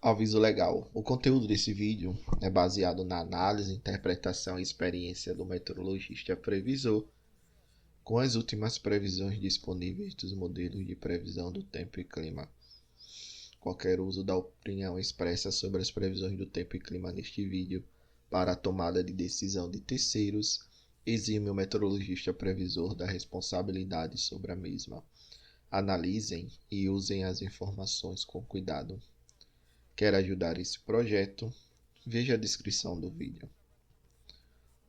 Aviso legal. O conteúdo desse vídeo é baseado na análise, interpretação e experiência do meteorologista previsor, com as últimas previsões disponíveis dos modelos de previsão do tempo e clima. Qualquer uso da opinião expressa sobre as previsões do tempo e clima neste vídeo para a tomada de decisão de terceiros exime o meteorologista previsor da responsabilidade sobre a mesma. Analisem e usem as informações com cuidado. Quer ajudar esse projeto? Veja a descrição do vídeo.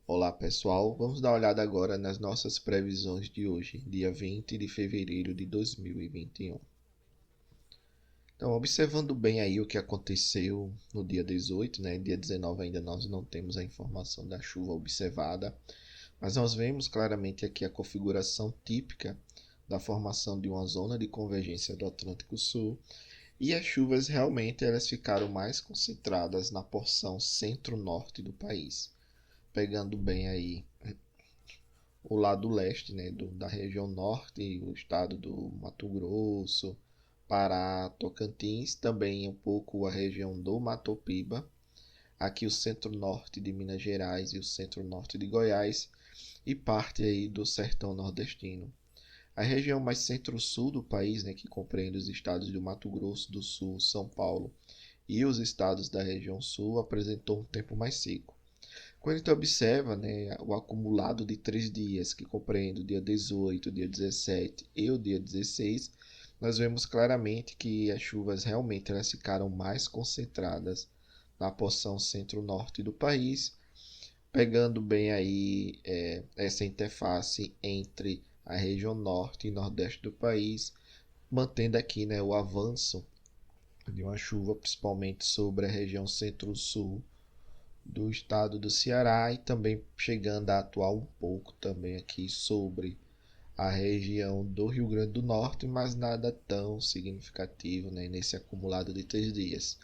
Olá pessoal, vamos dar uma olhada agora nas nossas previsões de hoje, dia 20 de fevereiro de 2021. Então, observando bem aí o que aconteceu no dia 18, dia 19 ainda nós não temos a informação da chuva observada, mas nós vemos claramente aqui a configuração típica da formação de uma zona de convergência do Atlântico Sul. E as chuvas realmente elas ficaram mais concentradas na porção centro-norte do país, pegando bem aí o lado leste, da região norte, o estado do Mato Grosso, Pará, Tocantins, também um pouco a região do Mato Piba, aqui o centro-norte de Minas Gerais e o centro-norte de Goiás e parte aí do sertão nordestino. A região mais centro-sul do país, que compreende os estados do Mato Grosso do Sul, São Paulo e os estados da região sul, apresentou um tempo mais seco. Quando a gente observa o acumulado de 3 dias, que compreende o dia 18, o dia 17 e o dia 16, nós vemos claramente que as chuvas realmente elas ficaram mais concentradas na porção centro-norte do país, pegando bem aí essa interface entre a região norte e nordeste do país, mantendo aqui o avanço de uma chuva principalmente sobre a região centro-sul do estado do Ceará e também chegando a atuar um pouco também aqui sobre a região do Rio Grande do Norte, mas nada tão significativo nesse acumulado de 3 dias.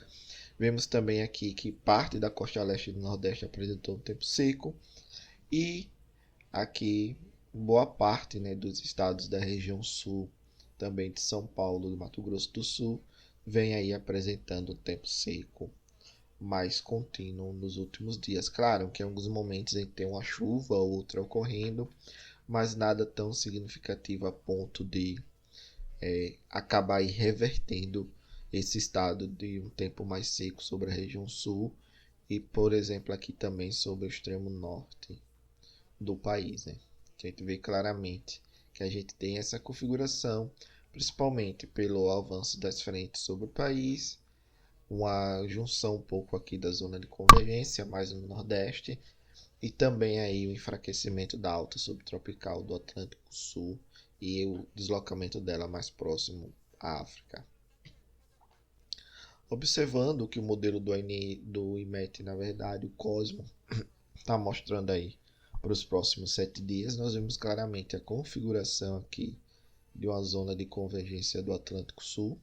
Vemos também aqui que parte da costa leste do Nordeste apresentou um tempo seco e aqui boa parte dos estados da região sul, também de São Paulo e Mato Grosso do Sul, vem aí apresentando um tempo seco mais contínuo nos últimos dias. Claro que em alguns momentos a gente tem uma chuva ou outra ocorrendo, mas nada tão significativo a ponto de acabar aí revertendo esse estado de um tempo mais seco sobre a região sul e, por exemplo, aqui também sobre o extremo norte do país, que a gente vê claramente que a gente tem essa configuração, principalmente pelo avanço das frentes sobre o país, uma junção um pouco aqui da zona de convergência, mais no nordeste, e também aí o enfraquecimento da alta subtropical do Atlântico Sul e o deslocamento dela mais próximo à África. Observando que o modelo do IMET, na verdade, o Cosmo, está mostrando aí para os próximos 7 dias, nós vemos claramente a configuração aqui de uma zona de convergência do Atlântico Sul.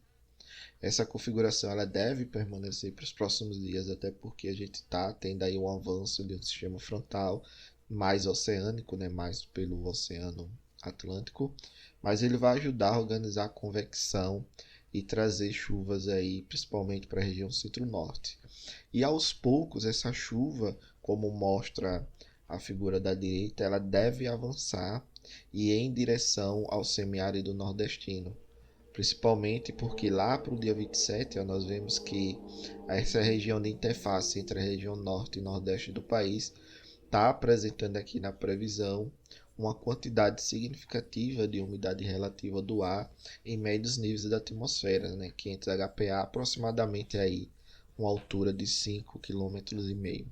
Essa configuração ela deve permanecer para os próximos dias, até porque a gente está tendo aí um avanço de um sistema frontal mais oceânico, mais pelo Oceano Atlântico, mas ele vai ajudar a organizar a convecção e trazer chuvas aí, principalmente para a região centro-norte. E aos poucos essa chuva, como mostra a figura da direita, ela deve avançar e ir em direção ao semiárido nordestino, principalmente porque lá para o dia 27 nós vemos que essa região de interface entre a região norte e nordeste do país está apresentando aqui na previsão uma quantidade significativa de umidade relativa do ar em médios níveis da atmosfera, 500 HPA, aproximadamente aí uma altura de 5,5 km.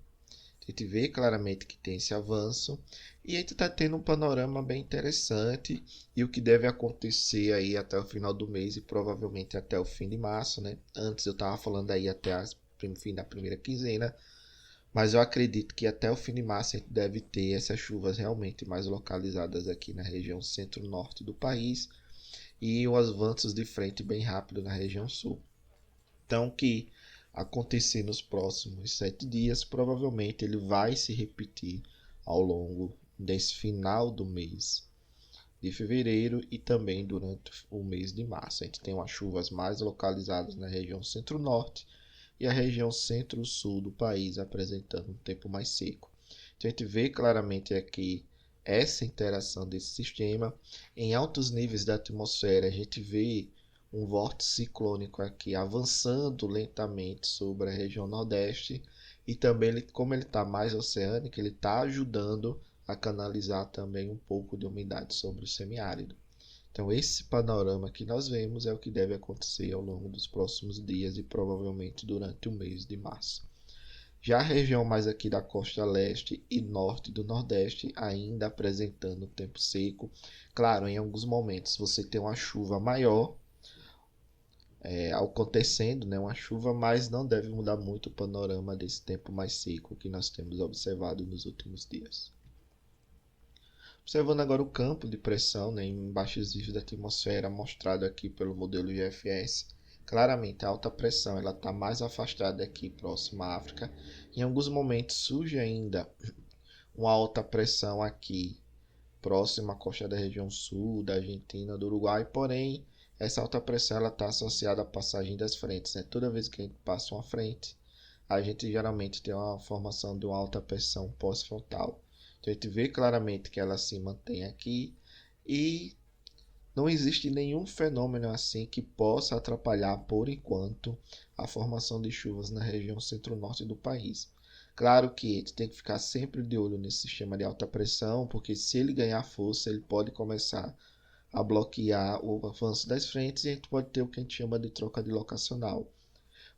A gente vê claramente que tem esse avanço e a gente está tendo um panorama bem interessante e o que deve acontecer aí até o final do mês e provavelmente até o fim de março, Antes eu estava falando aí até o fim da primeira quinzena, mas eu acredito que até o fim de março a gente deve ter essas chuvas realmente mais localizadas aqui na região centro-norte do país e os avanços de frente bem rápido na região sul. Então, que acontecer nos próximos 7 dias, provavelmente ele vai se repetir ao longo desse final do mês de fevereiro e também durante o mês de março. A gente tem umas chuvas mais localizadas na região centro-norte e a região centro-sul do país apresentando um tempo mais seco. Então a gente vê claramente aqui essa interação desse sistema. Em altos níveis da atmosfera, a gente vê um vórtice ciclônico aqui avançando lentamente sobre a região nordeste, e também, como ele está mais oceânico, ele está ajudando a canalizar também um pouco de umidade sobre o semiárido. Então, esse panorama que nós vemos é o que deve acontecer ao longo dos próximos dias e provavelmente durante o mês de março. Já a região mais aqui da costa leste e norte do nordeste ainda apresentando tempo seco. Claro, em alguns momentos você tem uma chuva maior acontecendo, né, uma chuva, mas não deve mudar muito o panorama desse tempo mais seco que nós temos observado nos últimos dias. Observando agora o campo de pressão, né, em baixos níveis da atmosfera, mostrado aqui pelo modelo GFS, claramente a alta pressão está mais afastada aqui, próxima à África. Em alguns momentos surge ainda uma alta pressão aqui, próxima à costa da região sul, da Argentina, do Uruguai, porém, essa alta pressão está associada à passagem das frentes. Né? Toda vez que a gente passa uma frente, a gente geralmente tem uma formação de uma alta pressão pós-frontal. Então a gente vê claramente que ela se mantém aqui e não existe nenhum fenômeno assim que possa atrapalhar, por enquanto, a formação de chuvas na região centro-norte do país. Claro que a gente tem que ficar sempre de olho nesse sistema de alta pressão, porque se ele ganhar força, ele pode começar a bloquear o avanço das frentes e a gente pode ter o que a gente chama de troca de locacional.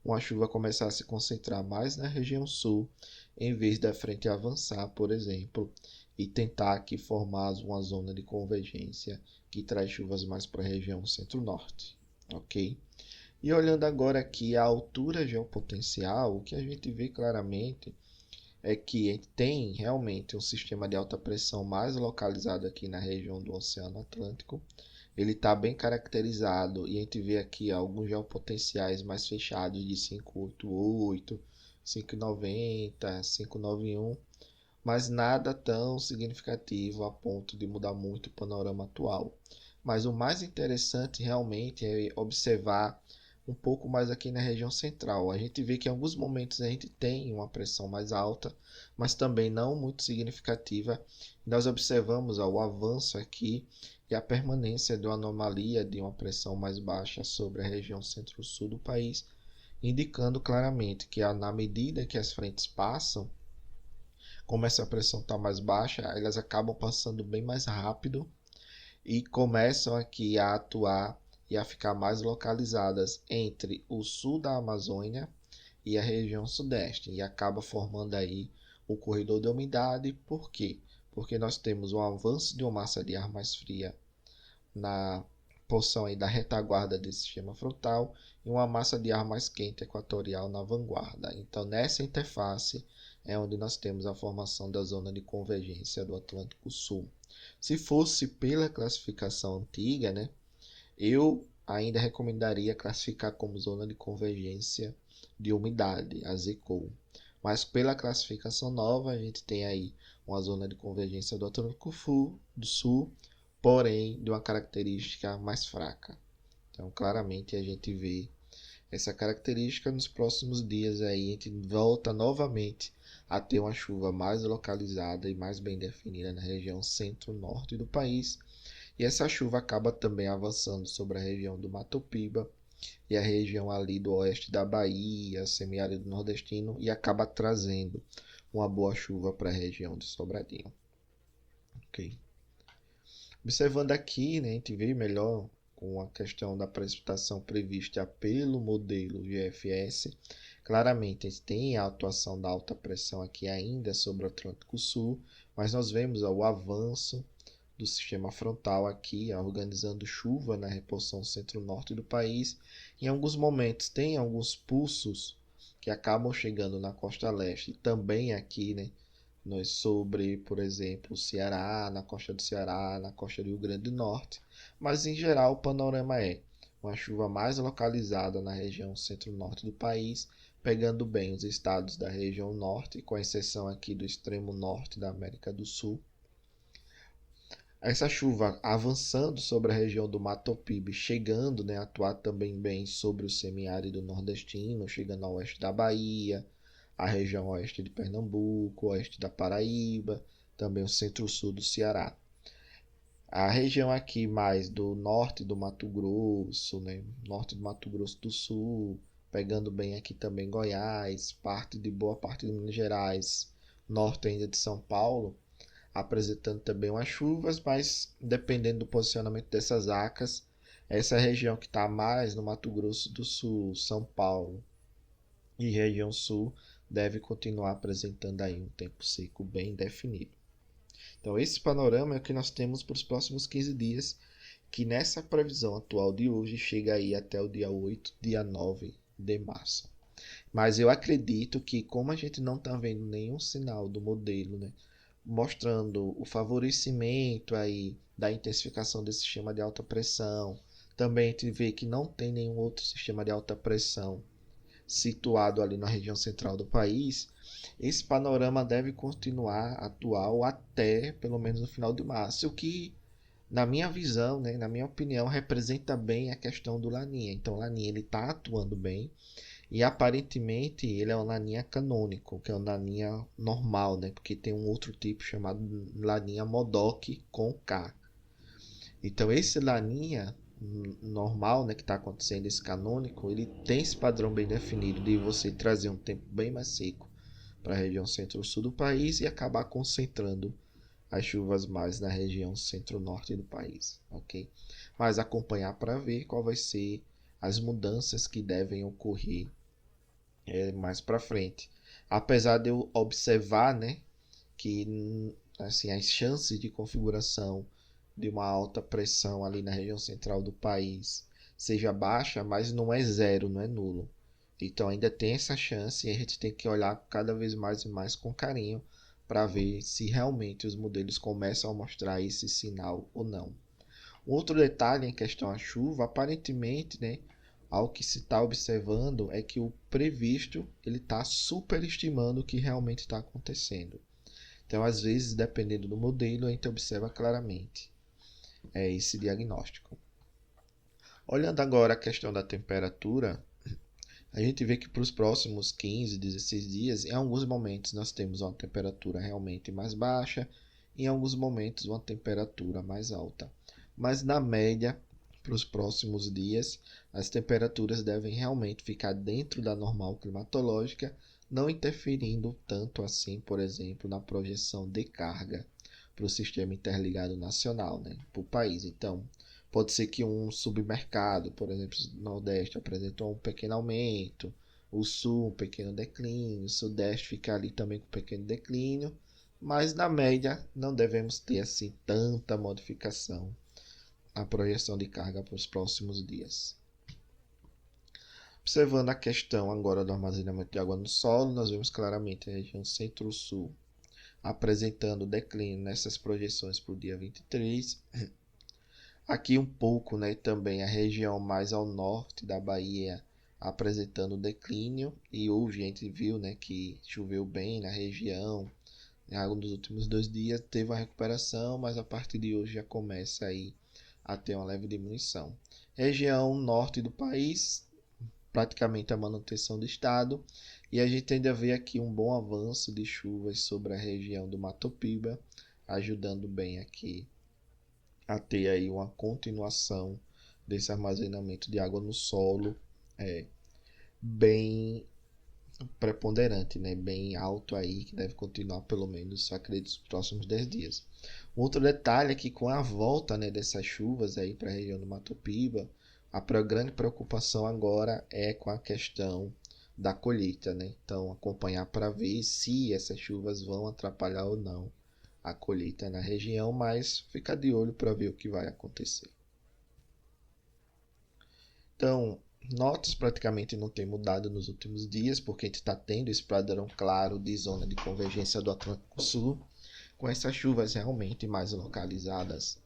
Uma chuva começar a se concentrar mais na região sul, em vez da frente avançar, por exemplo, e tentar aqui formar uma zona de convergência que traz chuvas mais para a região centro-norte, ok? E olhando agora aqui a altura geopotencial, o que a gente vê claramente é que a gente tem realmente um sistema de alta pressão mais localizado aqui na região do Oceano Atlântico. Ele está bem caracterizado e a gente vê aqui alguns geopotenciais mais fechados de 588, 590, 591, mas nada tão significativo a ponto de mudar muito o panorama atual. Mas o mais interessante realmente é observar um pouco mais aqui na região central. A gente vê que em alguns momentos a gente tem uma pressão mais alta, mas também não muito significativa. Nós observamos o avanço aqui e a permanência de uma anomalia de uma pressão mais baixa sobre a região centro-sul do país, indicando claramente que na medida que as frentes passam, como essa pressão está mais baixa, elas acabam passando bem mais rápido e começam aqui a atuar e a ficar mais localizadas entre o sul da Amazônia e a região sudeste, e acaba formando aí o corredor de umidade. Por quê? Porque nós temos um avanço de uma massa de ar mais fria na porção aí da retaguarda desse sistema frontal e uma massa de ar mais quente equatorial na vanguarda. Então, nessa interface é onde nós temos a formação da zona de convergência do Atlântico Sul. Se fosse pela classificação antiga, né, eu ainda recomendaria classificar como zona de convergência de umidade, a ZCOU. Mas pela classificação nova, a gente tem aí uma zona de convergência do Atlântico Sul, porém de uma característica mais fraca. Então, claramente a gente vê essa característica nos próximos dias aí, a gente volta novamente a ter uma chuva mais localizada e mais bem definida na região centro-norte do país. E essa chuva acaba também avançando sobre a região do Mato Piba e a região ali do oeste da Bahia, semiárido nordestino, e acaba trazendo uma boa chuva para a região de Sobradinho. Ok. Observando aqui, né, a gente vê melhor com a questão da precipitação prevista pelo modelo GFS. Claramente, a gente tem a atuação da alta pressão aqui ainda sobre o Atlântico Sul, mas nós vemos o avanço do sistema frontal aqui, organizando chuva na reposição centro-norte do país. Em alguns momentos tem alguns pulsos que acabam chegando na costa leste, também aqui, né, sobre, por exemplo, o Ceará, na costa do Ceará, na costa do Rio Grande do Norte, mas em geral o panorama é uma chuva mais localizada na região centro-norte do país, pegando bem os estados da região norte, com exceção aqui do extremo norte da América do Sul. Essa chuva avançando sobre a região do Matopiba, chegando, né, a atuar também bem sobre o semiárido nordestino, chegando ao oeste da Bahia, a região oeste de Pernambuco, oeste da Paraíba, também o centro-sul do Ceará. A região aqui mais do norte do Mato Grosso, né, norte do Mato Grosso do Sul, pegando bem aqui também Goiás, parte de boa parte de Minas Gerais, norte ainda de São Paulo, apresentando também umas chuvas, mas dependendo do posicionamento dessas acas, essa região que está mais no Mato Grosso do Sul, São Paulo e região sul deve continuar apresentando aí um tempo seco bem definido. Então esse panorama é o que nós temos para os próximos 15 dias, que nessa previsão atual de hoje chega aí até o dia 8, dia 9 de março. Mas eu acredito que como a gente não está vendo nenhum sinal do modelo, né, mostrando o favorecimento aí da intensificação desse sistema de alta pressão, também a gente vê que não tem nenhum outro sistema de alta pressão situado ali na região central do país, esse panorama deve continuar atual até pelo menos no final de março, o que na minha visão, né, na minha opinião, representa bem a questão do Laninha. Então, o Laninha ele está atuando bem e aparentemente ele é um Laninha canônico, que é um Laninha normal, né, porque tem um outro tipo chamado Laninha Modoc com K. Então, esse Laninha normal, né, que está acontecendo, esse canônico, ele tem esse padrão bem definido de você trazer um tempo bem mais seco para a região centro-sul do país e acabar concentrando as chuvas mais na região centro-norte do país, ok? Mas acompanhar para ver qual vai ser as mudanças que devem ocorrer mais para frente. Apesar de eu observar, né, que assim, as chances de configuração de uma alta pressão ali na região central do país seja baixa, mas não é zero, não é nulo. Então ainda tem essa chance e a gente tem que olhar cada vez mais e mais com carinho para ver se realmente os modelos começam a mostrar esse sinal ou não. Outro detalhe em questão à chuva, aparentemente, né, ao que se está observando é que o previsto ele está superestimando o que realmente está acontecendo. Então, às vezes, dependendo do modelo, a gente observa claramente esse diagnóstico. Olhando agora a questão da temperatura, a gente vê que para os próximos 15, 16 dias, em alguns momentos nós temos uma temperatura realmente mais baixa, em alguns momentos uma temperatura mais alta. Mas na média, para os próximos dias, as temperaturas devem realmente ficar dentro da normal climatológica, não interferindo tanto assim, por exemplo, na projeção de carga para o sistema interligado nacional, né, para o país. Então, pode ser que um submercado, por exemplo, o Nordeste apresentou um pequeno aumento, o Sul um pequeno declínio, o Sudeste fica ali também com um pequeno declínio, mas na média não devemos ter assim tanta modificação na projeção de carga para os próximos dias. Observando a questão agora do armazenamento de água no solo, nós vemos claramente a região centro-sul apresentando declínio nessas projeções para o dia 23. Aqui um pouco, né, também a região mais ao norte da Bahia apresentando declínio, e hoje a gente viu, né, que choveu bem na região. Nos últimos 2 dias teve uma recuperação, mas a partir de hoje já começa aí a ter uma leve diminuição. Região norte do país, praticamente a manutenção do estado, e a gente ainda vê aqui um bom avanço de chuvas sobre a região do Matopiba, ajudando bem aqui a ter aí uma continuação desse armazenamento de água no solo bem preponderante, né? Bem alto aí, que deve continuar pelo menos, acredito, nos próximos 10 dias. Outro detalhe é que com a volta, né, dessas chuvas aí para a região do Matopiba, a grande preocupação agora é com a questão da colheita, né? Então, acompanhar para ver se essas chuvas vão atrapalhar ou não a colheita na região, mas fica de olho para ver o que vai acontecer. Então, notas praticamente não tem mudado nos últimos dias, porque a gente está tendo esse padrão claro de zona de convergência do Atlântico Sul, com essas chuvas realmente mais localizadas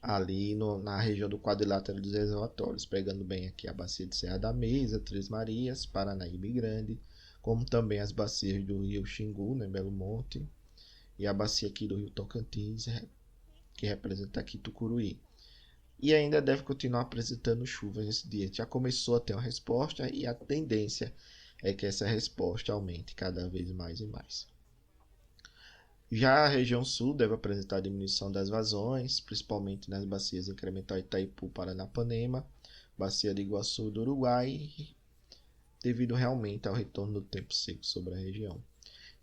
ali na região do quadrilátero dos reservatórios, pegando bem aqui a bacia de Serra da Mesa, Três Marias, Paranaíba Grande, como também as bacias do Rio Xingu, né, Belo Monte, e a bacia aqui do Rio Tocantins, que representa aqui Tucuruí. E ainda deve continuar apresentando chuvas nesse dia. Já começou a ter uma resposta e a tendência é que essa resposta aumente cada vez mais e mais. Já a região sul deve apresentar diminuição das vazões, principalmente nas bacias incremental Itaipu, Paranapanema, bacia de Iguaçu do Uruguai, devido realmente ao retorno do tempo seco sobre a região.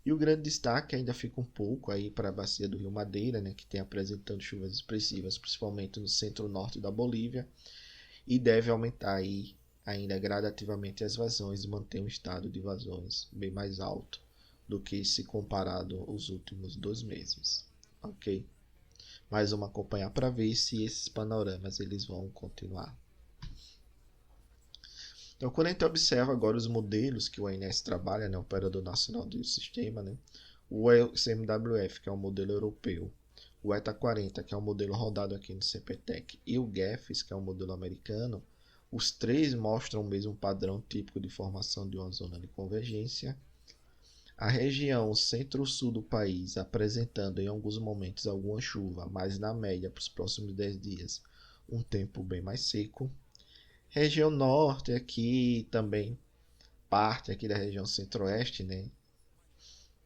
E o grande destaque ainda fica um pouco aí para a bacia do Rio Madeira, né, que tem apresentando chuvas expressivas, principalmente no centro-norte da Bolívia, e deve aumentar aí ainda gradativamente as vazões e manter um estado de vazões bem mais alto do que se comparado aos últimos 2 meses, ok? Mais vamos acompanhar para ver se esses panoramas eles vão continuar. Então, quando a gente observa agora os modelos que o ONS trabalha, né, o Operador Nacional do Sistema, né, o CMWF, que é o modelo europeu, o ETA 40, que é o modelo rodado aqui no CPTEC, e o GEFES, que é o modelo americano, os três mostram o mesmo padrão típico de formação de uma zona de convergência. A região centro-sul do país apresentando em alguns momentos alguma chuva, mas na média para os próximos 10 dias um tempo bem mais seco. Região norte aqui também, parte aqui da região centro-oeste, né,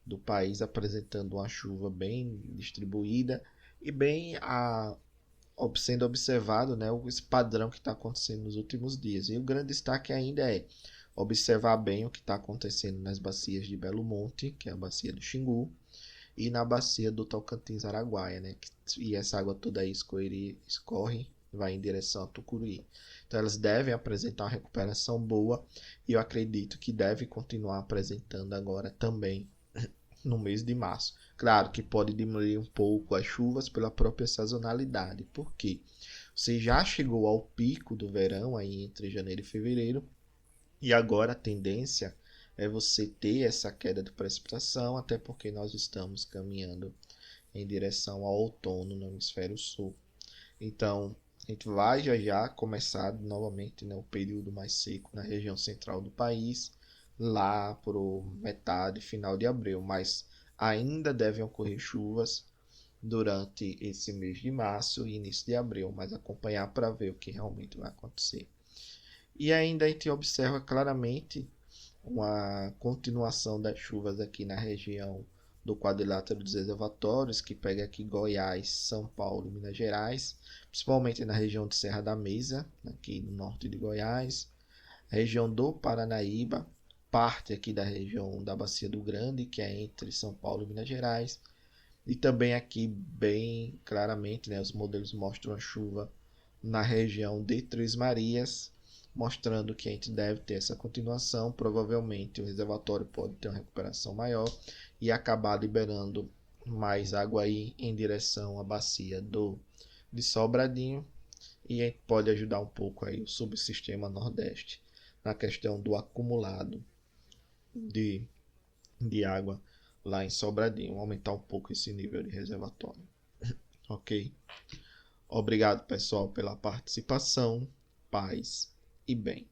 do país apresentando uma chuva bem distribuída e bem sendo observado, né, esse padrão que está acontecendo nos últimos dias. E o grande destaque ainda é observar bem o que está acontecendo nas bacias de Belo Monte, que é a bacia do Xingu, e na bacia do Tocantins-Araguaia, né? E essa água toda aí escorre, vai em direção a Tucuruí. Então elas devem apresentar uma recuperação boa e eu acredito que deve continuar apresentando agora também no mês de março. Claro que pode diminuir um pouco as chuvas pela própria sazonalidade, porque você já chegou ao pico do verão aí entre janeiro e fevereiro, e agora a tendência é você ter essa queda de precipitação, até porque nós estamos caminhando em direção ao outono no hemisfério sul. Então, a gente vai já começar novamente, né, o período mais seco na região central do país, lá por metade, final de abril, mas ainda devem ocorrer chuvas durante esse mês de março e início de abril, mas acompanhar para ver o que realmente vai acontecer. E ainda a gente observa claramente uma continuação das chuvas aqui na região do quadrilátero dos reservatórios, que pega aqui Goiás, São Paulo e Minas Gerais, principalmente na região de Serra da Mesa, aqui no norte de Goiás, região do Paranaíba, parte aqui da região da Bacia do Grande, que é entre São Paulo e Minas Gerais, e também aqui bem claramente, né, os modelos mostram a chuva na região de Três Marias, mostrando que a gente deve ter essa continuação. Provavelmente o reservatório pode ter uma recuperação maior e acabar liberando mais água aí em direção à bacia de Sobradinho, e a gente pode ajudar um pouco aí o subsistema Nordeste na questão do acumulado de água lá em Sobradinho, aumentar um pouco esse nível de reservatório. Ok? Obrigado, pessoal, pela participação. Paz e bem.